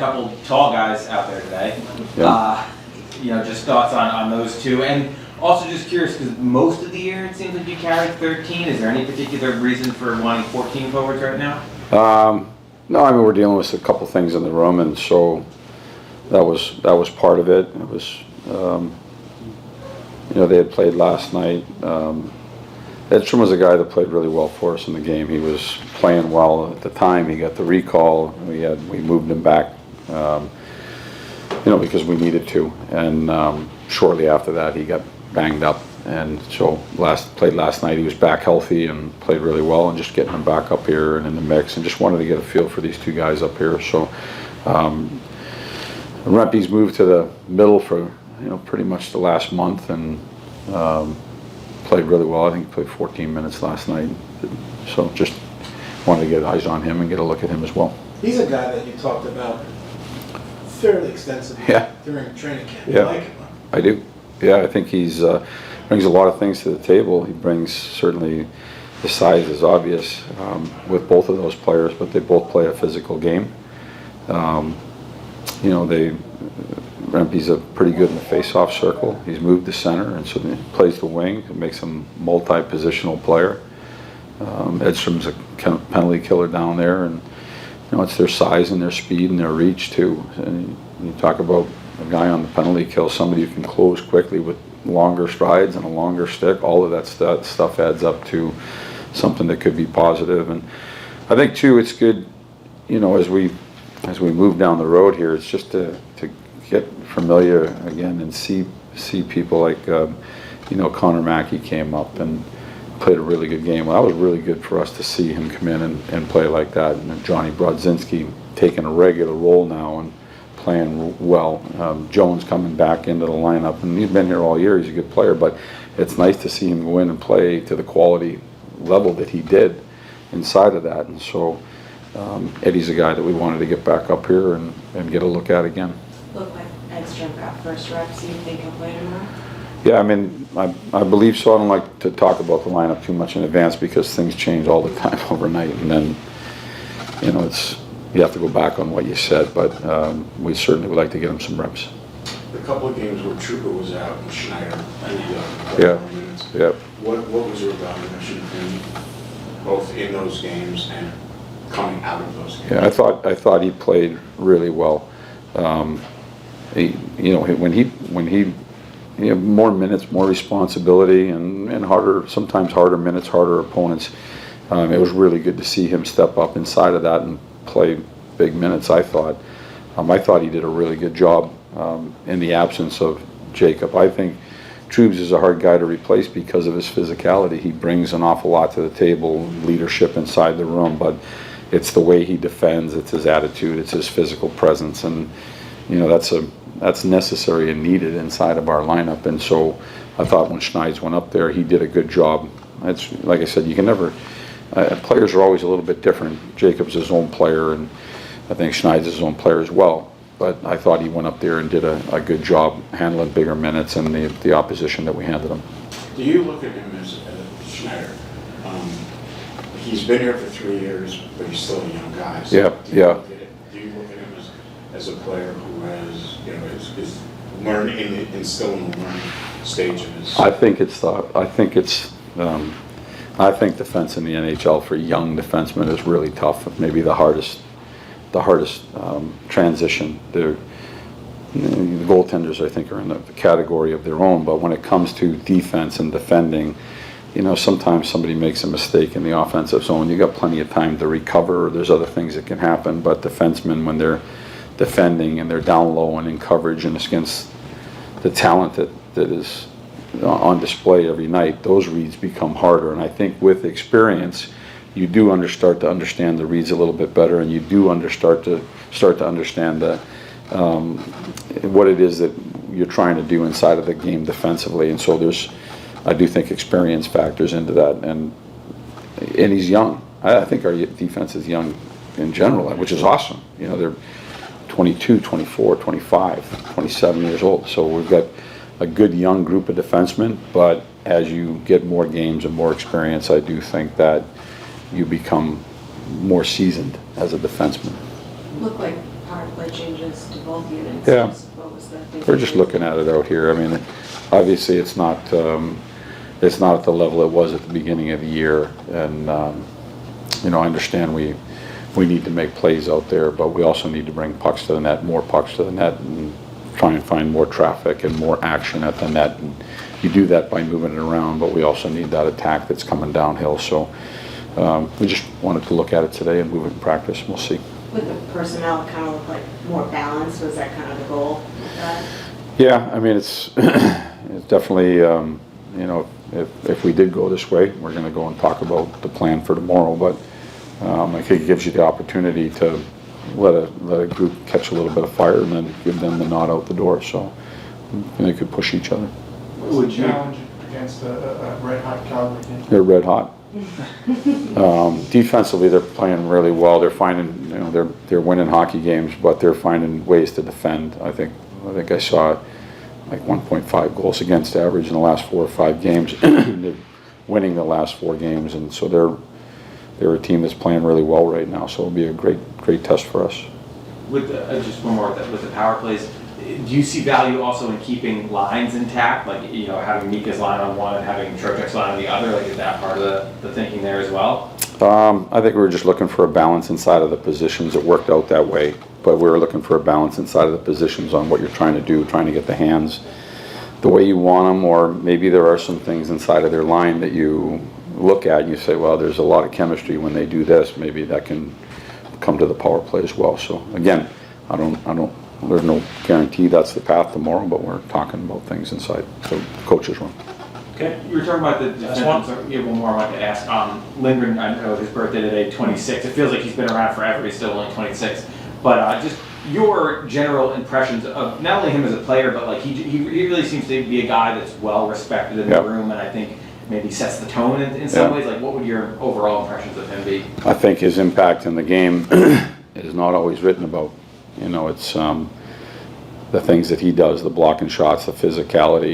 couple tall guys out there today. Yeah. Just thoughts on those two. And also just curious, because most of the year it seems like you carried 13. Is there any particular reason for wanting 14 forwards right now? No, I mean, we're dealing with a couple things in the room, and so that was part of it. It was, they had played last night. Edstrom was a guy that played really well for us in the game. He was playing well at the time. He got the recall. We moved him back, because we needed to. And shortly after that, he got banged up. And so played last night. He was back healthy and played really well. And just getting him back up here and in the mix, and just wanted to get a feel for these two guys up here. So Rempe's moved to the middle for pretty much the last month, and played really well. I think he played 14 minutes last night. So just wanted to get eyes on him and get a look at him as well. He's a guy that you talked about fairly extensively during training camp. You like him, huh? I do. Yeah, I think he's brings a lot of things to the table. He brings, certainly, the size is obvious with both of those players, but they both play a physical game. Rempe's pretty good in the face-off circle. He's moved to center, and so he plays the wing. It makes him a multi-positional player. Edstrom's a penalty killer down there, and it's their size and their speed and their reach too. And you talk about a guy on the penalty kill, somebody who can close quickly with longer strides and a longer stick. All of that stuff adds up to something that could be positive. And I think too, it's good, as we move down the road here, it's just to get familiar again and see people like Connor Mackey came up and played a really good game. Well, that was really good for us to see him come in and play like that. And Johnny Brodzinski taking a regular role now and playing well. Jones coming back into the lineup, and he's been here all year. He's a good player, but it's nice to see him go in and play to the quality level that he did inside of that. And so Eddie's a guy that we wanted to get back up here and get a look at again. Looked like Edstrom got first reps. Do you think he'll play tomorrow? Yeah, I mean, I believe so. I don't like to talk about the lineup too much in advance because things change all the time overnight, and then you have to go back on what you said. But we certainly would like to get him some reps. The couple of games where Trooper was out and Schneider, minutes. Yeah. What was your evaluation of him, both in those games and coming out of those games? Yeah, I thought he played really well. When he more minutes, more responsibility, and sometimes harder minutes, harder opponents. It was really good to see him step up inside of that and play big minutes. I thought he did a really good job in the absence of Jacob. I think Troubs is a hard guy to replace because of his physicality. He brings an awful lot to the table, leadership inside the room, but it's the way he defends, it's his attitude, it's his physical presence, and that's necessary and needed inside of our lineup. And so I thought when Schneids went up there, he did a good job. It's like I said, you can never. Players are always a little bit different. Jacob's his own player, and I think Schneids is his own player as well. But I thought he went up there and did a good job handling bigger minutes and the opposition that we handed him. Do you look at him as Schneider? He's been here for 3 years, but he's still a young guy. So do you look at him as a player who has, is learning, still in the learning stage of his? I think defense in the NHL for young defensemen is really tough. Maybe the hardest transition. The goaltenders, I think, are in the category of their own. But when it comes to defense and defending, sometimes somebody makes a mistake in the offensive zone. You got plenty of time to recover. Or there's other things that can happen. But defensemen, when they're defending and they're down low and in coverage and against the talent that is on display every night, those reads become harder. And I think with experience, you do start to understand the reads a little bit better, and you do start to understand what it is that you're trying to do inside of the game defensively. And so I do think experience factors into that, and he's young. I think our defense is young in general, which is awesome. They're 22, 24, 25, 27 years old. So we've got a good young group of defensemen, but as you get more games and more experience, I do think that you become more seasoned as a defenseman. Looked like power play changes to both units. Yeah. What was the thinking? We're just looking at it out here. I mean, obviously, it's not at the level it was at the beginning of the year. And, you know, I understand we need to make plays out there, but we also need to bring pucks to the net, more pucks to the net, and try and find more traffic and more action at the net. And you do that by moving it around, but we also need that attack that's coming downhill. So we just wanted to look at it today and move it in practice, and we'll see. With the personnel kind of look like more balanced, was that kind of the goal with that? Yeah, I mean, it's definitely, you know, if we did go this way, we're going to go and talk about the plan for tomorrow, but I think it gives you the opportunity to let a group catch a little bit of fire and then give them the nod out the door, so they could push each other. Would you? Challenge against a red-hot Calgary team. They're red hot. Defensively, they're playing really well. They're finding, you know, they're winning hockey games, but they're finding ways to defend. I think I saw like 1.5 goals against average in the last 4 or 5 games. They're winning the last 4 games, and so they're a team that's playing really well right now. So it'll be a great test for us. With just one more with the power plays, do you see value also in keeping lines intact, like, you know, having Mika's line on one and having Trocheck's line on the other? Like, is that part of the thinking there as well? I think we were just looking for a balance inside of the positions. It worked out that way, but we were looking for a balance inside of the positions on what you're trying to do, trying to get the hands the way you want them, or maybe there are some things inside of their line that you look at and you say, well, there's a lot of chemistry when they do this. Maybe that can come to the power play as well. So again, there's no guarantee that's the path tomorrow, but we're talking about things inside the coach's room. Okay, you were talking about the defense. You have one more I wanted to ask. Lindgren, I know his birthday today, 26. It feels like he's been around forever. He's still only 26. But just your general impressions of not only him as a player, but like he really seems to be a guy that's well respected in the room, and I think maybe sets the tone in some ways. Like, what would your overall impressions of him be? I think his impact in the game is not always written about. You know, it's the things that he does, the blocking shots, the physicality.